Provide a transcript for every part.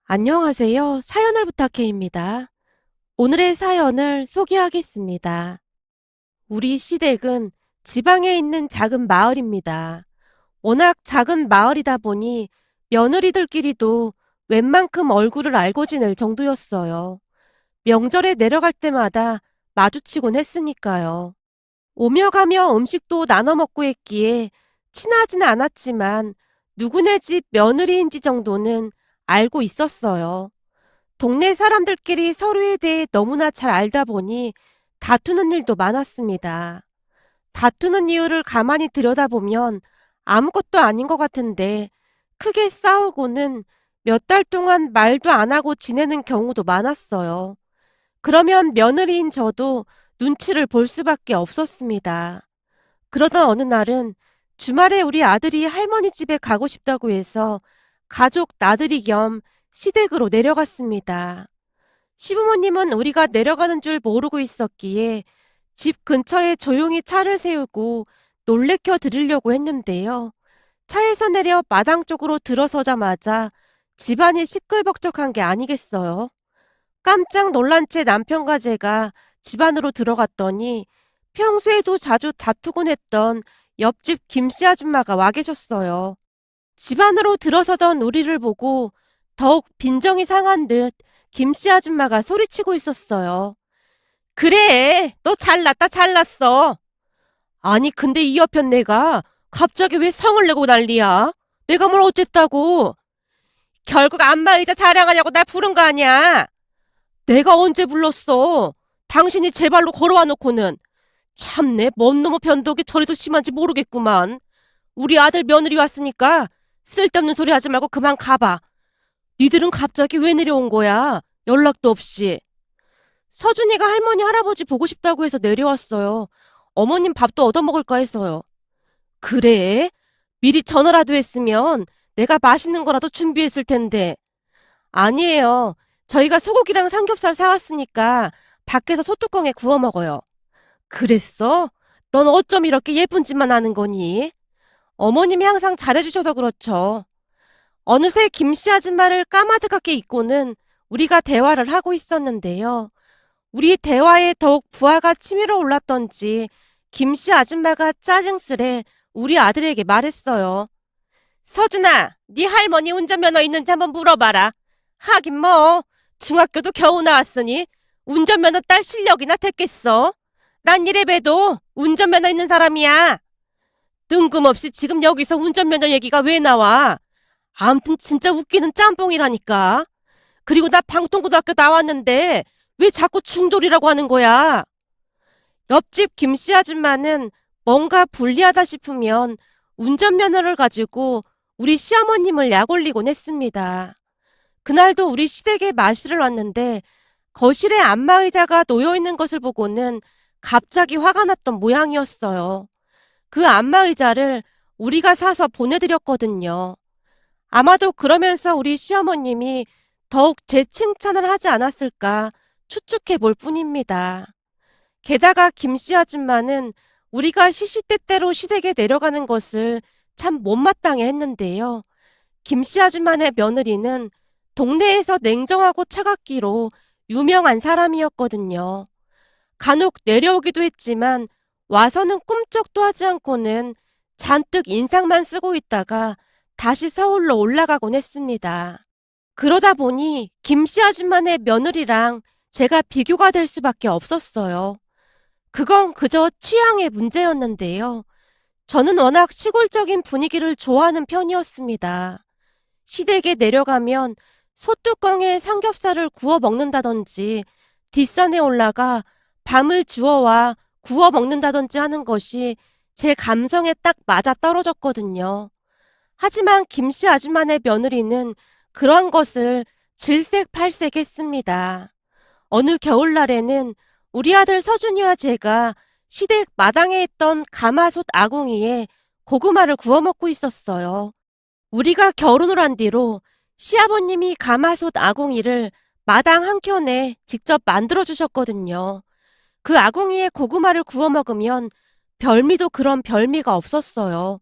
안녕하세요. 사연을 부탁해입니다. 오늘의 사연을 소개하겠습니다. 우리 시댁은 지방에 있는 작은 마을입니다. 워낙 작은 마을이다 보니 며느리들끼리도 웬만큼 얼굴을 알고 지낼 정도였어요. 명절에 내려갈 때마다 마주치곤 했으니까요. 오며 가며 음식도 나눠 먹고 했기에 친하지는 않았지만 누구네 집 며느리인지 정도는 알고 있었어요. 동네 사람들끼리 서로에 대해 너무나 잘 알다 보니 다투는 일도 많았습니다. 다투는 이유를 가만히 들여다보면 아무것도 아닌 것 같은데 크게 싸우고는 몇 달 동안 말도 안 하고 지내는 경우도 많았어요. 그러면 며느리인 저도 눈치를 볼 수밖에 없었습니다. 그러던 어느 날은 주말에 우리 아들이 할머니 집에 가고 싶다고 해서 가족 나들이 겸 시댁으로 내려갔습니다. 시부모님은 우리가 내려가는 줄 모르고 있었기에 집 근처에 조용히 차를 세우고 놀래켜 드리려고 했는데요. 차에서 내려 마당 쪽으로 들어서자마자 집안이 시끌벅적한 게 아니겠어요. 깜짝 놀란 채 남편과 제가 집 안으로 들어갔더니 평소에도 자주 다투곤 했던 옆집 김씨 아줌마가 와 계셨어요. 집 안으로 들어서던 우리를 보고 더욱 빈정이 상한 듯 김씨 아줌마가 소리치고 있었어요. 그래, 너 잘났다 잘났어. 아니 근데 이 여편 내가 갑자기 왜 성을 내고 난리야? 내가 뭘 어쨌다고? 결국 안마의자 자랑하려고 날 부른 거 아니야? 내가 언제 불렀어? 당신이 제 발로 걸어와 놓고는. 참내 뭔 놈의 변덕이 저리도 심한지 모르겠구만. 우리 아들 며느리 왔으니까 쓸데없는 소리 하지 말고 그만 가봐. 니들은 갑자기 왜 내려온 거야? 연락도 없이. 서준이가 할머니 할아버지 보고 싶다고 해서 내려왔어요. 어머님 밥도 얻어먹을까 해서요. 그래? 미리 전화라도 했으면 내가 맛있는 거라도 준비했을 텐데. 아니에요. 저희가 소고기랑 삼겹살 사왔으니까 밖에서 소뚜껑에 구워 먹어요. 그랬어? 넌 어쩜 이렇게 예쁜 짓만 하는 거니? 어머님이 항상 잘해주셔서 그렇죠. 어느새 김씨 아줌마를 까마득하게 잊고는 우리가 대화를 하고 있었는데요. 우리 대화에 더욱 부하가 치밀어 올랐던지 김씨 아줌마가 짜증스레 우리 아들에게 말했어요. 서준아, 네 할머니 운전면허 있는지 한번 물어봐라. 하긴 뭐 중학교도 겨우 나왔으니 운전면허 딸 실력이나 됐겠어. 난 이래봬도 운전면허 있는 사람이야. 뜬금없이 지금 여기서 운전면허 얘기가 왜 나와? 아무튼 진짜 웃기는 짬뽕이라니까. 그리고 나 방통고등학교 나왔는데 왜 자꾸 중졸이라고 하는 거야? 옆집 김씨 아줌마는 뭔가 불리하다 싶으면 운전면허를 가지고 우리 시어머님을 약올리곤 했습니다. 그날도 우리 시댁에 마실을 왔는데 거실에 안마의자가 놓여있는 것을 보고는 갑자기 화가 났던 모양이었어요. 그 안마의자를 우리가 사서 보내드렸거든요. 아마도 그러면서 우리 시어머님이 더욱 제 칭찬을 하지 않았을까 추측해 볼 뿐입니다. 게다가 김씨 아줌마는 우리가 시시때때로 시댁에 내려가는 것을 참 못마땅해 했는데요. 김씨 아줌마네 며느리는 동네에서 냉정하고 차갑기로 유명한 사람이었거든요. 간혹 내려오기도 했지만 와서는 꿈쩍도 하지 않고는 잔뜩 인상만 쓰고 있다가 다시 서울로 올라가곤 했습니다. 그러다 보니 김씨 아줌마네 며느리랑 제가 비교가 될 수밖에 없었어요. 그건 그저 취향의 문제였는데요. 저는 워낙 시골적인 분위기를 좋아하는 편이었습니다. 시댁에 내려가면 소뚜껑에 삼겹살을 구워 먹는다든지 뒷산에 올라가 밤을 주워와 구워 먹는다든지 하는 것이 제 감성에 딱 맞아 떨어졌거든요. 하지만 김씨 아줌마네 며느리는 그런 것을 질색팔색했습니다. 어느 겨울날에는 우리 아들 서준이와 제가 시댁 마당에 있던 가마솥 아궁이에 고구마를 구워 먹고 있었어요. 우리가 결혼을 한 뒤로 시아버님이 가마솥 아궁이를 마당 한켠에 직접 만들어 주셨거든요. 그 아궁이에 고구마를 구워 먹으면 별미도 그런 별미가 없었어요.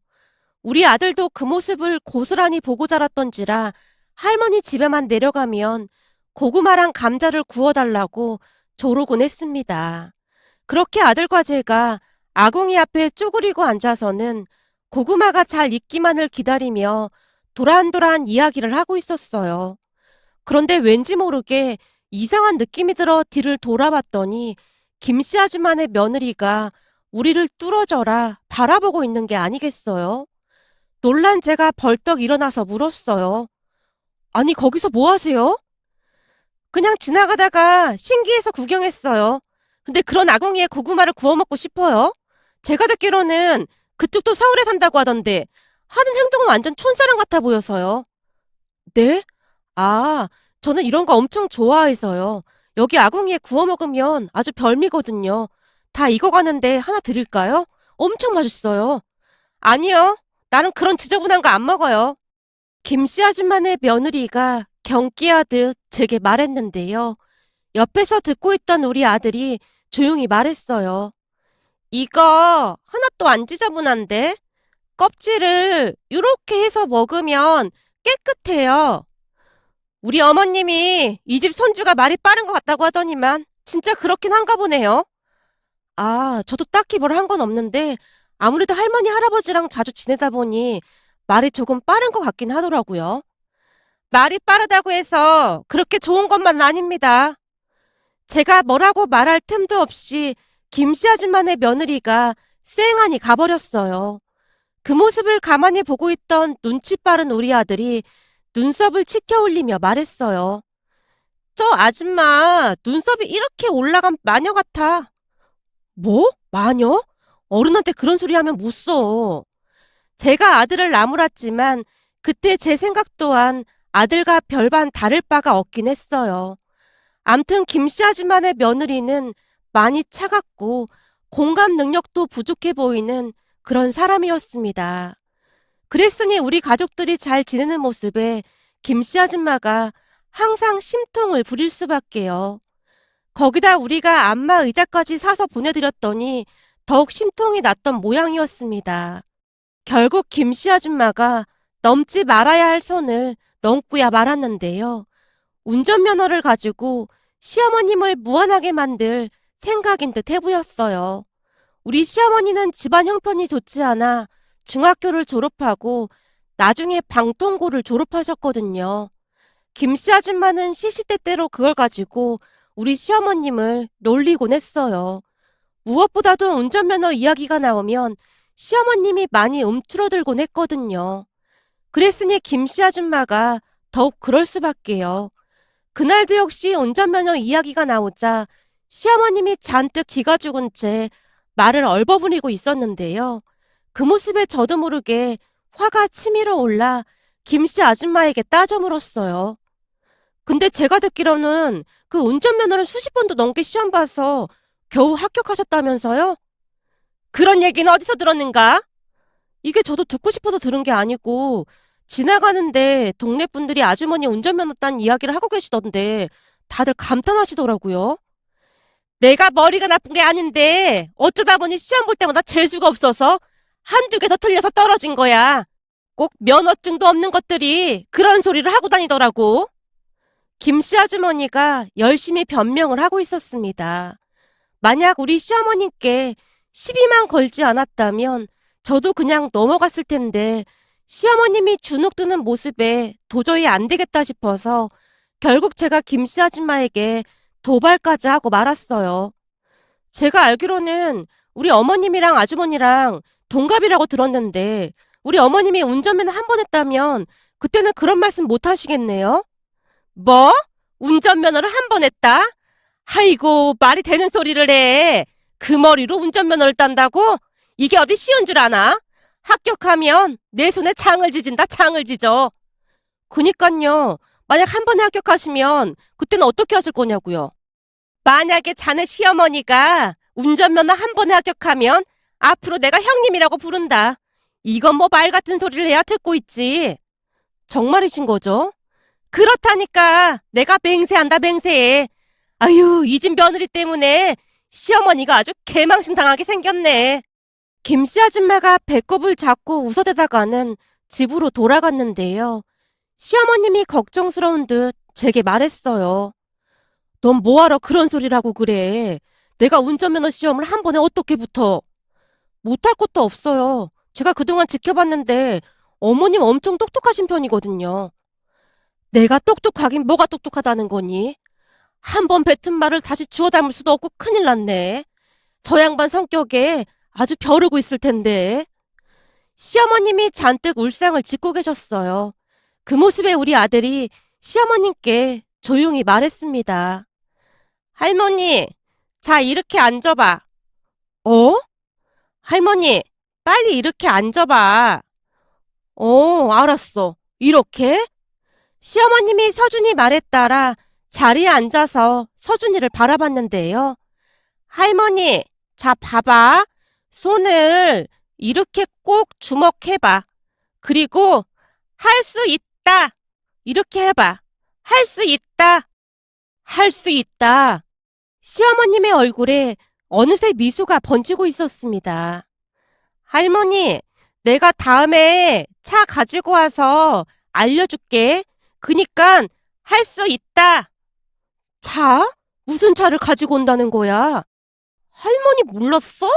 우리 아들도 그 모습을 고스란히 보고 자랐던지라 할머니 집에만 내려가면 고구마랑 감자를 구워달라고 조르곤 했습니다. 그렇게 아들과 제가 아궁이 앞에 쪼그리고 앉아서는 고구마가 잘 익기만을 기다리며 도란도란 이야기를 하고 있었어요. 그런데 왠지 모르게 이상한 느낌이 들어 뒤를 돌아봤더니 김씨 아줌마네 며느리가 우리를 뚫어져라 바라보고 있는 게 아니겠어요? 놀란 제가 벌떡 일어나서 물었어요. 아니, 거기서 뭐 하세요? 그냥 지나가다가 신기해서 구경했어요. 근데 그런 아궁이에 고구마를 구워 먹고 싶어요? 제가 듣기로는 그쪽도 서울에 산다고 하던데 하는 행동은 완전 촌사람 같아 보여서요. 네? 아, 저는 이런 거 엄청 좋아해서요. 여기 아궁이에 구워 먹으면 아주 별미거든요. 다 익어가는데 하나 드릴까요? 엄청 맛있어요. 아니요. 나는 그런 지저분한 거 안 먹어요. 김씨 아줌마네 며느리가 경기하듯 제게 말했는데요. 옆에서 듣고 있던 우리 아들이 조용히 말했어요. 이거 하나도 안 지저분한데? 껍질을 이렇게 해서 먹으면 깨끗해요. 우리 어머님이 이 집 손주가 말이 빠른 것 같다고 하더니만 진짜 그렇긴 한가 보네요. 아, 저도 딱히 뭘 한 건 없는데 아무래도 할머니, 할아버지랑 자주 지내다 보니 말이 조금 빠른 것 같긴 하더라고요. 말이 빠르다고 해서 그렇게 좋은 것만 아닙니다. 제가 뭐라고 말할 틈도 없이 김씨 아줌마네 며느리가 쌩하니 가버렸어요. 그 모습을 가만히 보고 있던 눈치 빠른 우리 아들이 눈썹을 치켜 올리며 말했어요. 저 아줌마 눈썹이 이렇게 올라간 마녀 같아. 뭐? 마녀? 어른한테 그런 소리 하면 못 써. 제가 아들을 나무랐지만 그때 제 생각 또한 아들과 별반 다를 바가 없긴 했어요. 암튼 김씨 아줌마네 며느리는 많이 차갑고 공감 능력도 부족해 보이는 그런 사람이었습니다. 그랬으니 우리 가족들이 잘 지내는 모습에 김씨 아줌마가 항상 심통을 부릴 수밖에요. 거기다 우리가 안마 의자까지 사서 보내드렸더니 더욱 심통이 났던 모양이었습니다. 결국 김씨 아줌마가 넘지 말아야 할 선을 넘고야 말았는데요. 운전면허를 가지고 시어머님을 무안하게 만들 생각인 듯 해보였어요. 우리 시어머니는 집안 형편이 좋지 않아 중학교를 졸업하고 나중에 방통고를 졸업하셨거든요. 김씨 아줌마는 시시때때로 그걸 가지고 우리 시어머님을 놀리곤 했어요. 무엇보다도 운전면허 이야기가 나오면 시어머님이 많이 움츠러들곤 했거든요. 그랬으니 김씨 아줌마가 더욱 그럴 수밖에요. 그날도 역시 운전면허 이야기가 나오자 시어머님이 잔뜩 기가 죽은 채 말을 얼버무리고 있었는데요. 그 모습에 저도 모르게 화가 치밀어 올라 김씨 아줌마에게 따져 물었어요. 근데 제가 듣기로는 그 운전면허를 수십 번도 넘게 시험 봐서 겨우 합격하셨다면서요? 그런 얘기는 어디서 들었는가? 이게 저도 듣고 싶어서 들은 게 아니고 지나가는데 동네 분들이 아주머니 운전면허 딴 이야기를 하고 계시던데 다들 감탄하시더라고요. 내가 머리가 나쁜 게 아닌데 어쩌다 보니 시험 볼 때마다 재수가 없어서 한두 개 더 틀려서 떨어진 거야. 꼭 면허증도 없는 것들이 그런 소리를 하고 다니더라고. 김씨 아주머니가 열심히 변명을 하고 있었습니다. 만약 우리 시어머님께 시비만 걸지 않았다면 저도 그냥 넘어갔을 텐데 시어머님이 주눅 드는 모습에 도저히 안 되겠다 싶어서 결국 제가 김씨 아줌마에게 도발까지 하고 말았어요. 제가 알기로는 우리 어머님이랑 아주머니랑 동갑이라고 들었는데 우리 어머님이 운전면허 한 번 했다면 그때는 그런 말씀 못 하시겠네요? 뭐? 운전면허를 한 번 했다? 아이고, 말이 되는 소리를 해. 그 머리로 운전면허를 딴다고? 이게 어디 쉬운 줄 아나? 합격하면 내 손에 창을 지진다, 창을 지져. 그니깐요. 만약 한 번에 합격하시면 그때는 어떻게 하실 거냐고요. 만약에 자네 시어머니가 운전면허 한 번에 합격하면 앞으로 내가 형님이라고 부른다. 이건 뭐 말 같은 소리를 해야 듣고 있지. 정말이신 거죠? 그렇다니까 내가 맹세한다 맹세해. 아유, 이 집 며느리 때문에 시어머니가 아주 개망신 당하게 생겼네. 김씨 아줌마가 배꼽을 잡고 웃어대다가는 집으로 돌아갔는데요. 시어머님이 걱정스러운 듯 제게 말했어요. 넌 뭐하러 그런 소리라고 그래. 내가 운전면허 시험을 한 번에 어떻게 붙어. 못할 것도 없어요. 제가 그동안 지켜봤는데 어머님 엄청 똑똑하신 편이거든요. 내가 똑똑하긴 뭐가 똑똑하다는 거니? 한 번 뱉은 말을 다시 주워 담을 수도 없고 큰일 났네. 저 양반 성격에 아주 벼르고 있을 텐데. 시어머님이 잔뜩 울상을 짓고 계셨어요. 그 모습에 우리 아들이 시어머님께 조용히 말했습니다. 할머니, 자, 이렇게 앉아봐. 어? 할머니, 빨리 이렇게 앉아봐. 알았어. 이렇게? 시어머님이 서준이 말에 따라 자리에 앉아서 서준이를 바라봤는데요. 할머니, 자, 봐봐. 손을 이렇게 꼭 주먹해봐. 그리고 할 수 있다. 이렇게 해봐. 할 수 있다. 할 수 있다. 시어머님의 얼굴에 어느새 미소가 번지고 있었습니다. 할머니, 내가 다음에 차 가지고 와서 알려줄게. 그니깐 할 수 있다. 차? 무슨 차를 가지고 온다는 거야? 할머니 몰랐어?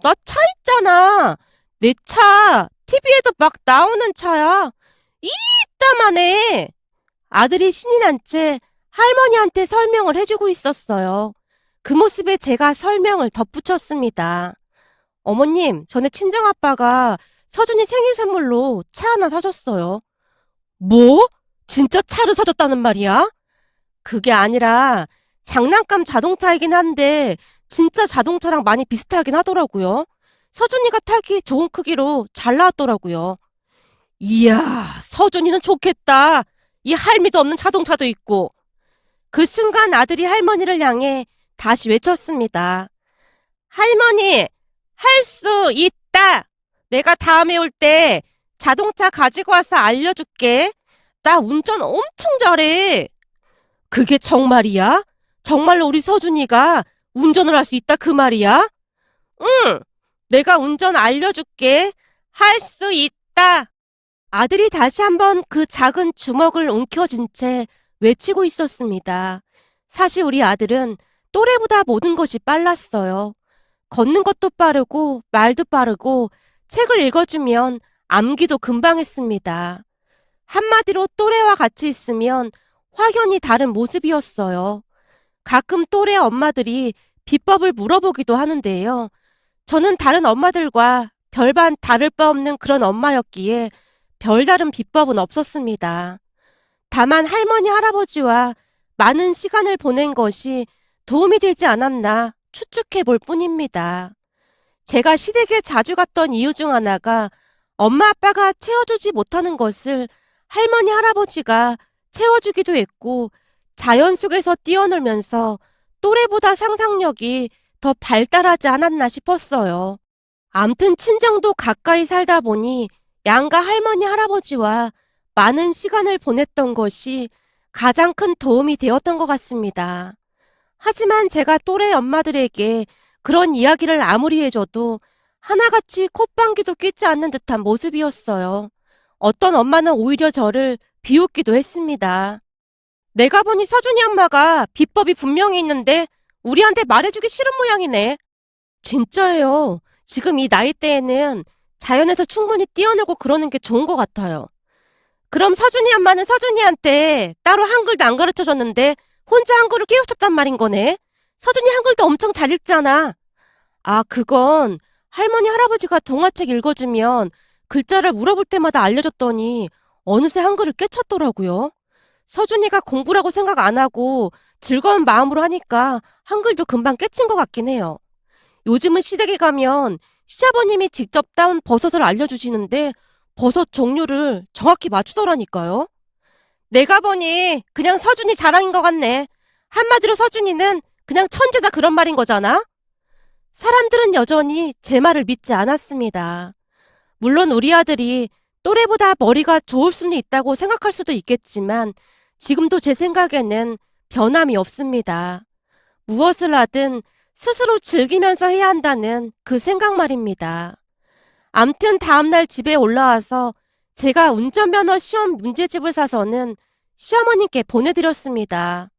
나 차 있잖아. 내 차, TV에도 막 나오는 차야. 이따만해. 아들이 신이 난 채 할머니한테 설명을 해주고 있었어요. 그 모습에 제가 설명을 덧붙였습니다. 어머님, 전에 친정아빠가 서준이 생일 선물로 차 하나 사줬어요. 뭐? 진짜 차를 사줬다는 말이야? 그게 아니라 장난감 자동차이긴 한데 진짜 자동차랑 많이 비슷하긴 하더라고요. 서준이가 타기 좋은 크기로 잘 나왔더라고요. 이야, 서준이는 좋겠다. 이 할미도 없는 자동차도 있고. 그 순간 아들이 할머니를 향해 다시 외쳤습니다. 할머니, 할 수 있다. 내가 다음에 올 때 자동차 가지고 와서 알려줄게. 나 운전 엄청 잘해. 그게 정말이야? 정말로 우리 서준이가 운전을 할 수 있다 그 말이야? 응, 내가 운전 알려줄게. 할 수 있다. 아들이 다시 한번 그 작은 주먹을 움켜쥔 채 외치고 있었습니다. 사실 우리 아들은 또래보다 모든 것이 빨랐어요. 걷는 것도 빠르고 말도 빠르고 책을 읽어주면 암기도 금방 했습니다. 한마디로 또래와 같이 있으면 확연히 다른 모습이었어요. 가끔 또래 엄마들이 비법을 물어보기도 하는데요. 저는 다른 엄마들과 별반 다를 바 없는 그런 엄마였기에 별다른 비법은 없었습니다. 다만 할머니, 할아버지와 많은 시간을 보낸 것이 도움이 되지 않았나 추측해 볼 뿐입니다. 제가 시댁에 자주 갔던 이유 중 하나가 엄마 아빠가 채워주지 못하는 것을 할머니, 할아버지가 채워주기도 했고 자연 속에서 뛰어놀면서 또래보다 상상력이 더 발달하지 않았나 싶었어요. 암튼 친정도 가까이 살다 보니 양가 할머니, 할아버지와 많은 시간을 보냈던 것이 가장 큰 도움이 되었던 것 같습니다. 하지만 제가 또래 엄마들에게 그런 이야기를 아무리 해줘도 하나같이 콧방귀도 뀌지 않는 듯한 모습이었어요. 어떤 엄마는 오히려 저를 비웃기도 했습니다. 내가 보니 서준이 엄마가 비법이 분명히 있는데 우리한테 말해주기 싫은 모양이네. 진짜예요. 지금 이 나이대에는 자연에서 충분히 뛰어놀고 그러는 게 좋은 것 같아요. 그럼 서준이 엄마는 서준이한테 따로 한글도 안 가르쳐줬는데 혼자 한글을 깨우쳤단 말인 거네. 서준이 한글도 엄청 잘 읽잖아. 아, 그건 할머니, 할아버지가 동화책 읽어주면 글자를 물어볼 때마다 알려줬더니 어느새 한글을 깨쳤더라고요. 서준이가 공부라고 생각 안 하고 즐거운 마음으로 하니까 한글도 금방 깨친 것 같긴 해요. 요즘은 시댁에 가면 시아버님이 직접 따온 버섯을 알려주시는데 버섯 종류를 정확히 맞추더라니까요. 내가 보니 그냥 서준이 자랑인 것 같네. 한마디로 서준이는 그냥 천재다 그런 말인 거잖아. 사람들은 여전히 제 말을 믿지 않았습니다. 물론 우리 아들이 또래보다 머리가 좋을 수는 있다고 생각할 수도 있겠지만 지금도 제 생각에는 변함이 없습니다. 무엇을 하든 스스로 즐기면서 해야 한다는 그 생각 말입니다. 암튼 다음날 집에 올라와서 제가 운전면허 시험 문제집을 사서는 시어머님께 보내드렸습니다.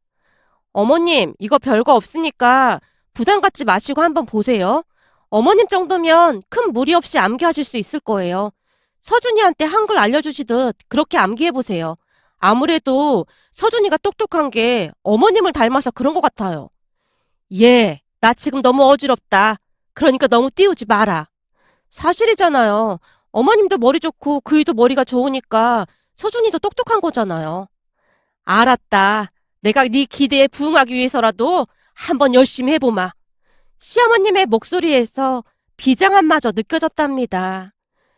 어머님, 이거 별거 없으니까 부담 갖지 마시고 한번 보세요. 어머님 정도면 큰 무리 없이 암기하실 수 있을 거예요. 서준이한테 한글 알려주시듯 그렇게 암기해보세요. 아무래도 서준이가 똑똑한 게 어머님을 닮아서 그런 것 같아요. 예, 나 지금 너무 어지럽다. 그러니까 너무 띄우지 마라. 사실이잖아요. 어머님도 머리 좋고 그이도 머리가 좋으니까 서준이도 똑똑한 거잖아요. 알았다. 내가 네 기대에 부응하기 위해서라도 한번 열심히 해보마. 시어머님의 목소리에서 비장함마저 느껴졌답니다.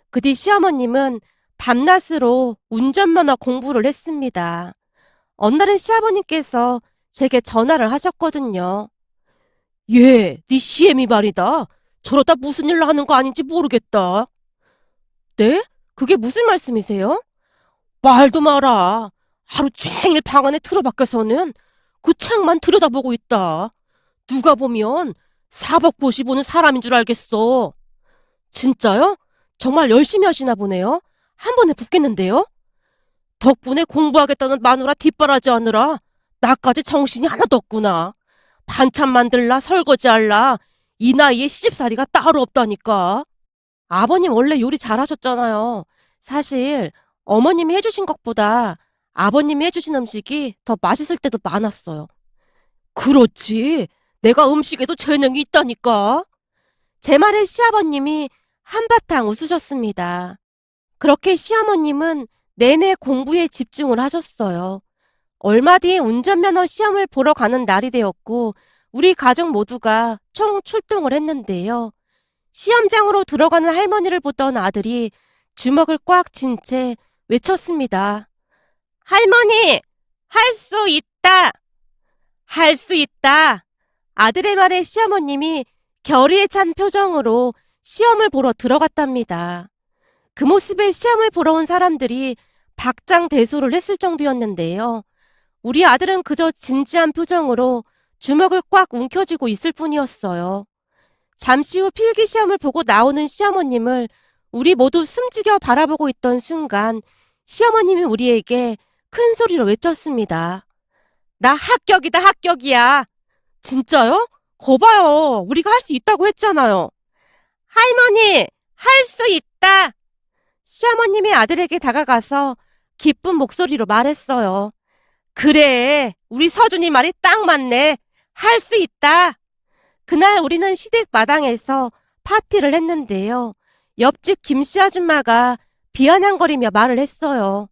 그 뒤 시어머님은 밤낮으로 운전면허 공부를 했습니다. 어느 날은 시아버님께서 제게 전화를 하셨거든요. 예, 네 시엠이 말이다. 저러다 무슨 일을 하는 거 아닌지 모르겠다. 네? 그게 무슨 말씀이세요? 말도 마라. 하루 종일 방 안에 틀어박혀서는 그 책만 들여다보고 있다. 누가 보면 사법고시 보는 사람인 줄 알겠어. 진짜요? 정말 열심히 하시나 보네요. 한 번에 붙겠는데요? 덕분에 공부하겠다는 마누라 뒷바라지 하느라 나까지 정신이 하나도 없구나. 반찬 만들라 설거지할라 이 나이에 시집살이가 따로 없다니까. 아버님 원래 요리 잘하셨잖아요. 사실 어머님이 해주신 것보다 아버님이 해주신 음식이 더 맛있을 때도 많았어요. 그렇지. 내가 음식에도 재능이 있다니까. 제 말에 시아버님이 한바탕 웃으셨습니다. 그렇게 시어머님은 내내 공부에 집중을 하셨어요. 얼마 뒤에 운전면허 시험을 보러 가는 날이 되었고 우리 가족 모두가 총 출동을 했는데요. 시험장으로 들어가는 할머니를 보던 아들이 주먹을 꽉 쥔 채 외쳤습니다. 할머니! 할 수 있다! 할 수 있다! 아들의 말에 시어머님이 결의에 찬 표정으로 시험을 보러 들어갔답니다. 그 모습에 시험을 보러 온 사람들이 박장대소를 했을 정도였는데요. 우리 아들은 그저 진지한 표정으로 주먹을 꽉 움켜쥐고 있을 뿐이었어요. 잠시 후 필기시험을 보고 나오는 시어머님을 우리 모두 숨죽여 바라보고 있던 순간 시어머님이 우리에게 큰 소리로 외쳤습니다. 나 합격이다, 합격이야. 진짜요? 거봐요. 우리가 할 수 있다고 했잖아요. 할머니, 할 수 있다. 시어머님이 아들에게 다가가서 기쁜 목소리로 말했어요. 그래, 우리 서준이 말이 딱 맞네. 할 수 있다. 그날 우리는 시댁 마당에서 파티를 했는데요. 옆집 김씨 아줌마가 비아냥거리며 말을 했어요.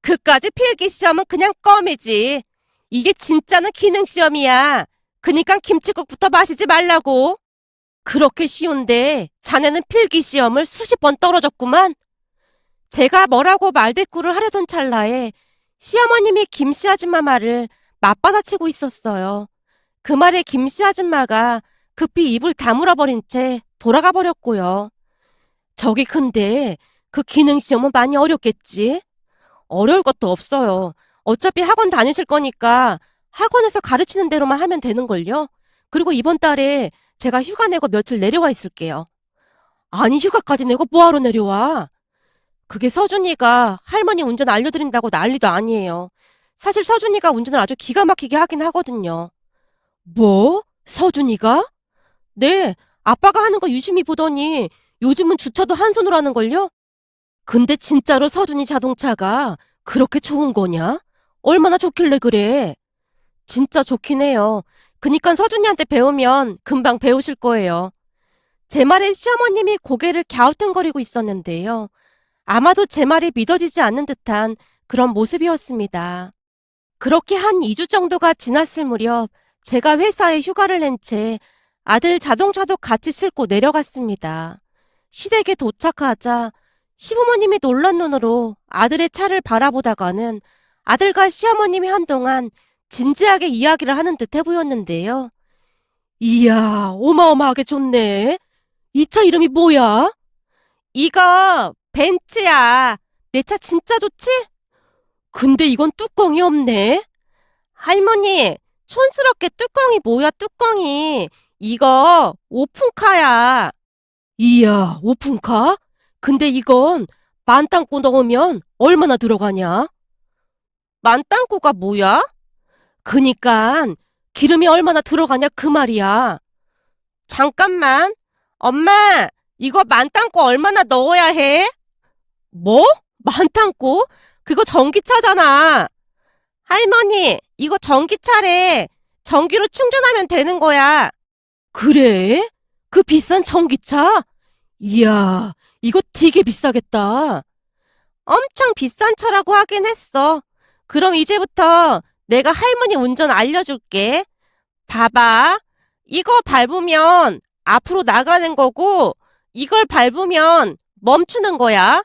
그까지 필기시험은 그냥 껌이지. 이게 진짜는 기능시험이야. 그니까 김치국부터 마시지 말라고. 그렇게 쉬운데 자네는 필기시험을 수십 번 떨어졌구만. 제가 뭐라고 말대꾸를 하려던 찰나에 시어머님이 김씨 아줌마 말을 맞받아치고 있었어요. 그 말에 김씨 아줌마가 급히 입을 다물어버린 채 돌아가 버렸고요. 저기 근데 그 기능시험은 많이 어렵겠지? 어려울 것도 없어요. 어차피 학원 다니실 거니까 학원에서 가르치는 대로만 하면 되는걸요? 그리고 이번 달에 제가 휴가 내고 며칠 내려와 있을게요. 아니 휴가까지 내고 뭐하러 내려와? 그게 서준이가 할머니 운전 알려드린다고 난리도 아니에요. 사실 서준이가 운전을 아주 기가 막히게 하긴 하거든요. 뭐? 서준이가? 네, 아빠가 하는 거 유심히 보더니 요즘은 주차도 한 손으로 하는걸요? 근데 진짜로 서준이 자동차가 그렇게 좋은 거냐? 얼마나 좋길래 그래? 진짜 좋긴 해요. 그니까 서준이한테 배우면 금방 배우실 거예요. 제 말에 시어머님이 고개를 갸우뚱거리고 있었는데요. 아마도 제 말이 믿어지지 않는 듯한 그런 모습이었습니다. 그렇게 한 2주 정도가 지났을 무렵 제가 회사에 휴가를 낸 채 아들 자동차도 같이 싣고 내려갔습니다. 시댁에 도착하자 시부모님이 놀란 눈으로 아들의 차를 바라보다가는 아들과 시어머님이 한동안 진지하게 이야기를 하는 듯해 보였는데요. 이야, 어마어마하게 좋네. 이 차 이름이 뭐야? 이거 벤츠야. 내 차 진짜 좋지? 근데 이건 뚜껑이 없네. 할머니, 촌스럽게 뚜껑이 뭐야, 뚜껑이. 이거 오픈카야. 이야, 오픈카? 근데 이건 만땅고 넣으면 얼마나 들어가냐? 만땅고가 뭐야? 그니깐 기름이 얼마나 들어가냐 그 말이야. 잠깐만. 엄마, 이거 만땅고 얼마나 넣어야 해? 뭐? 만땅고? 그거 전기차잖아. 할머니, 이거 전기차래. 전기로 충전하면 되는 거야. 그래? 그 비싼 전기차? 이야, 이거 되게 비싸겠다. 엄청 비싼 차라고 하긴 했어. 그럼 이제부터 내가 할머니 운전 알려줄게. 봐봐. 이거 밟으면 앞으로 나가는 거고, 이걸 밟으면 멈추는 거야.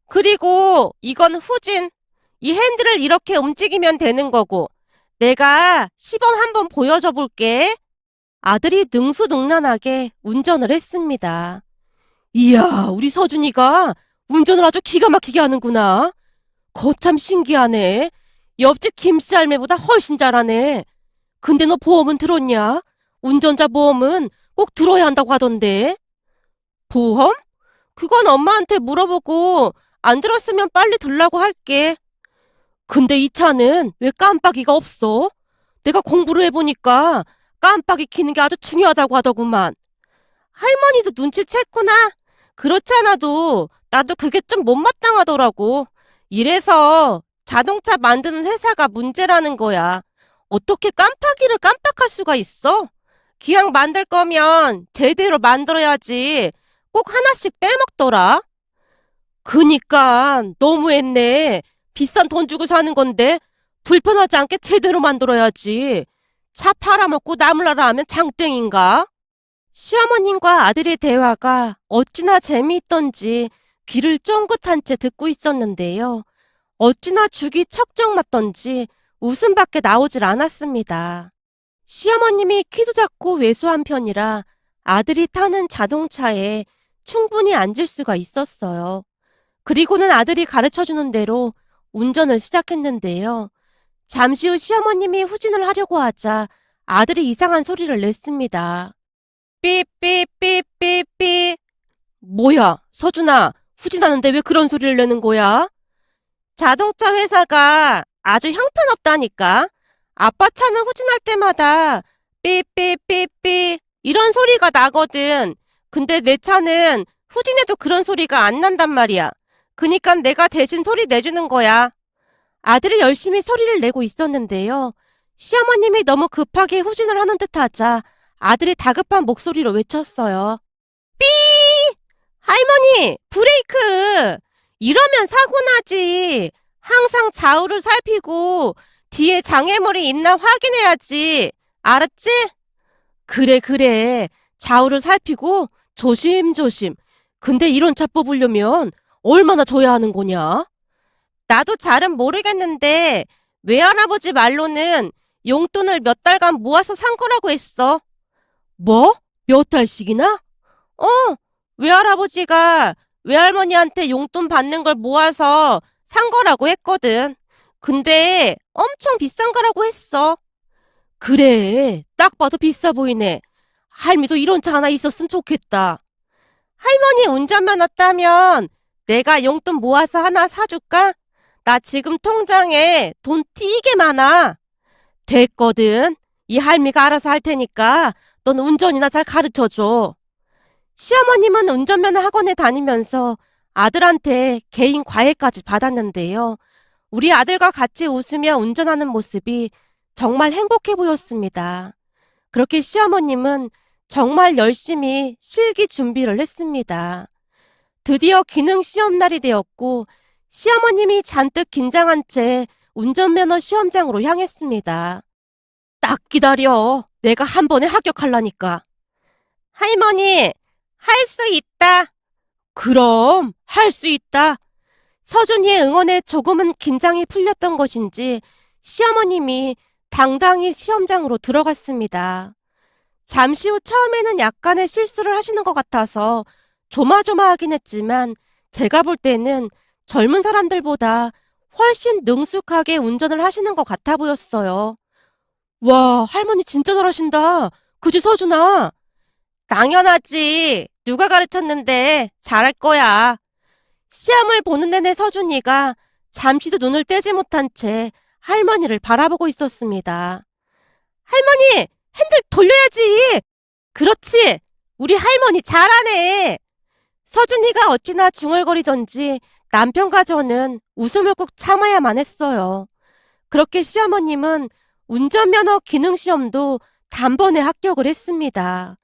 그리고 이건 후진. 이 핸들을 이렇게 움직이면 되는 거고, 내가 시범 한번 보여줘 볼게. 아들이 능수능란하게 운전을 했습니다. 이야, 우리 서준이가 운전을 아주 기가 막히게 하는구나. 거참 신기하네. 옆집 김씨 할매보다 훨씬 잘하네. 근데 너 보험은 들었냐? 운전자 보험은 꼭 들어야 한다고 하던데. 보험? 그건 엄마한테 물어보고 안 들었으면 빨리 들라고 할게. 근데 이 차는 왜 깜빡이가 없어? 내가 공부를 해보니까 깜빡이 켜는 게 아주 중요하다고 하더구만. 할머니도 눈치챘구나. 그렇지 않아도 나도 그게 좀 못마땅하더라고. 이래서 자동차 만드는 회사가 문제라는 거야. 어떻게 깜빡이를 깜빡할 수가 있어? 기왕 만들 거면 제대로 만들어야지. 꼭 하나씩 빼먹더라. 그니까 너무했네. 비싼 돈 주고 사는 건데 불편하지 않게 제대로 만들어야지. 차 팔아먹고 나물나라 하면 장땡인가? 시어머님과 아들의 대화가 어찌나 재미있던지 귀를 쫑긋한 채 듣고 있었는데요. 어찌나 죽이 척정 맞던지 웃음밖에 나오질 않았습니다. 시어머님이 키도 작고 왜소한 편이라 아들이 타는 자동차에 충분히 앉을 수가 있었어요. 그리고는 아들이 가르쳐주는 대로 운전을 시작했는데요. 잠시 후 시어머님이 후진을 하려고 하자 아들이 이상한 소리를 냈습니다. 삐삐삐삐삐. 뭐야, 서준아, 후진하는데 왜 그런 소리를 내는 거야? 자동차 회사가 아주 형편없다니까. 아빠 차는 후진할 때마다 삐삐삐삐 이런 소리가 나거든. 근데 내 차는 후진해도 그런 소리가 안 난단 말이야. 그니까 내가 대신 소리 내주는 거야. 아들이 열심히 소리를 내고 있었는데요. 시어머님이 너무 급하게 후진을 하는 듯 하자 아들이 다급한 목소리로 외쳤어요. 삐! 할머니, 브레이크! 이러면 사고 나지. 항상 좌우를 살피고 뒤에 장애물이 있나 확인해야지. 알았지? 그래, 그래. 좌우를 살피고 조심조심. 근데 이런 차 뽑으려면 얼마나 줘야 하는 거냐? 나도 잘은 모르겠는데 외할아버지 말로는 용돈을 몇 달간 모아서 산 거라고 했어. 뭐? 몇 달씩이나? 어, 외할아버지가 외할머니한테 용돈 받는 걸 모아서 산 거라고 했거든. 근데 엄청 비싼 거라고 했어. 그래, 딱 봐도 비싸 보이네. 할미도 이런 차 하나 있었으면 좋겠다. 할머니 운전면허 따면 내가 용돈 모아서 하나 사줄까? 나 지금 통장에 돈 되게 많아. 됐거든. 이 할미가 알아서 할 테니까 넌 운전이나 잘 가르쳐줘. 시어머님은 운전면허 학원에 다니면서 아들한테 개인 과외까지 받았는데요. 우리 아들과 같이 웃으며 운전하는 모습이 정말 행복해 보였습니다. 그렇게 시어머님은 정말 열심히 실기 준비를 했습니다. 드디어 기능 시험날이 되었고 시어머님이 잔뜩 긴장한 채 운전면허 시험장으로 향했습니다. 딱 기다려. 내가 한 번에 합격하려니까. 할머니, 할 수 있다. 그럼 할 수 있다. 서준이의 응원에 조금은 긴장이 풀렸던 것인지 시어머님이 당당히 시험장으로 들어갔습니다. 잠시 후 처음에는 약간의 실수를 하시는 것 같아서 조마조마하긴 했지만 제가 볼 때는 젊은 사람들보다 훨씬 능숙하게 운전을 하시는 것 같아 보였어요. 와, 할머니 진짜 잘하신다. 그지, 서준아? 당연하지. 누가 가르쳤는데 잘할 거야. 시험을 보는 내내 서준이가 잠시도 눈을 떼지 못한 채 할머니를 바라보고 있었습니다. 할머니, 핸들 돌려야지. 그렇지. 우리 할머니 잘하네. 서준이가 어찌나 중얼거리던지 남편과 저는 웃음을 꼭 참아야만 했어요. 그렇게 시어머님은 운전면허 기능시험도 단번에 합격을 했습니다.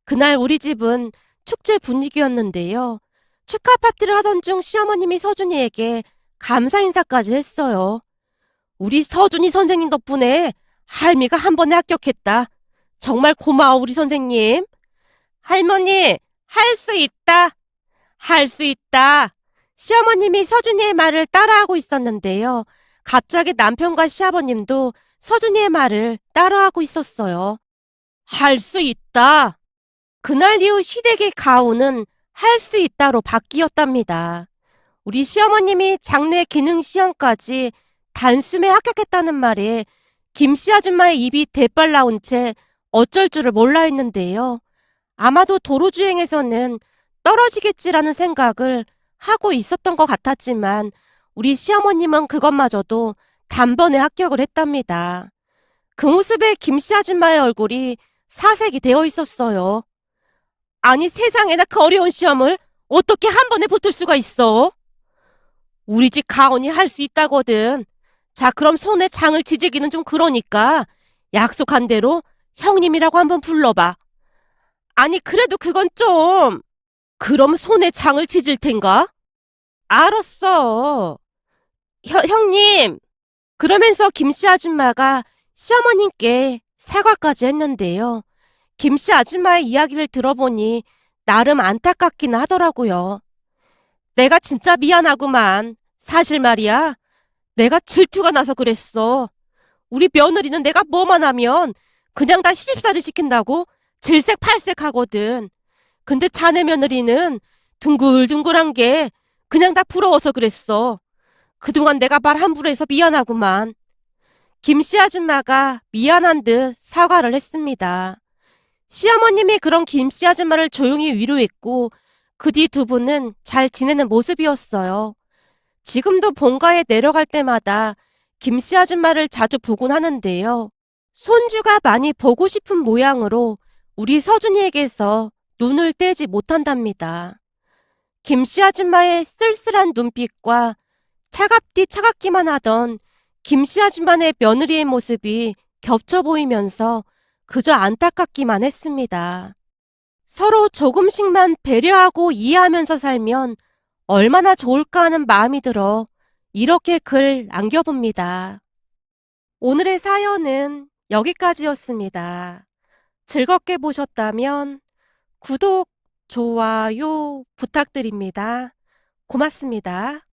그날 우리 집은 축제 분위기였는데요. 축하 파티를 하던 중 시어머님이 서준이에게 감사 인사까지 했어요. 우리 서준이 선생님 덕분에 할미가 한 번에 합격했다. 정말 고마워, 우리 선생님. 할머니, 할 수 있다. 할 수 있다. 시어머님이 서준이의 말을 따라하고 있었는데요. 갑자기 남편과 시아버님도 서준이의 말을 따라하고 있었어요. 할 수 있다. 그날 이후 시댁의 가오는 할 수 있다로 바뀌었답니다. 우리 시어머님이 장래 기능 시험까지 단숨에 합격했다는 말에 김씨 아줌마의 입이 대빨 나온 채 어쩔 줄을 몰라 했는데요. 아마도 도로주행에서는 떨어지겠지라는 생각을 하고 있었던 것 같았지만 우리 시어머님은 그것마저도 단번에 합격을 했답니다. 그 모습에 김씨 아줌마의 얼굴이 사색이 되어 있었어요. 아니 세상에나 그 어려운 시험을 어떻게 한 번에 붙을 수가 있어? 우리 집 가온이 할 수 있다거든. 자, 그럼 손에 장을 지지기는 좀 그러니까 약속한 대로 형님이라고 한번 불러봐. 아니 그래도 그건 좀... 그럼 손에 장을 지질 텐가? 알았어. 형님. 그러면서 김씨 아줌마가 시어머님께 사과까지 했는데요. 김씨 아줌마의 이야기를 들어보니 나름 안타깝긴 하더라고요. 내가 진짜 미안하구만. 사실 말이야. 내가 질투가 나서 그랬어. 우리 며느리는 내가 뭐만 하면 그냥 다 시집살이 시킨다고 질색팔색 하거든. 근데 자네 며느리는 둥글둥글한 게 그냥 다 부러워서 그랬어. 그동안 내가 말 함부로 해서 미안하구만. 김씨 아줌마가 미안한 듯 사과를 했습니다. 시어머님이 그런 김씨 아줌마를 조용히 위로했고 그 뒤 두 분은 잘 지내는 모습이었어요. 지금도 본가에 내려갈 때마다 김씨 아줌마를 자주 보곤 하는데요. 손주가 많이 보고 싶은 모양으로 우리 서준이에게서 눈을 떼지 못한답니다. 김씨 아줌마의 쓸쓸한 눈빛과 차갑디 차갑기만 하던 김씨 아줌마의 며느리의 모습이 겹쳐 보이면서 그저 안타깝기만 했습니다. 서로 조금씩만 배려하고 이해하면서 살면 얼마나 좋을까 하는 마음이 들어 이렇게 글 남겨봅니다. 오늘의 사연은 여기까지였습니다. 즐겁게 보셨다면 구독, 좋아요 부탁드립니다. 고맙습니다.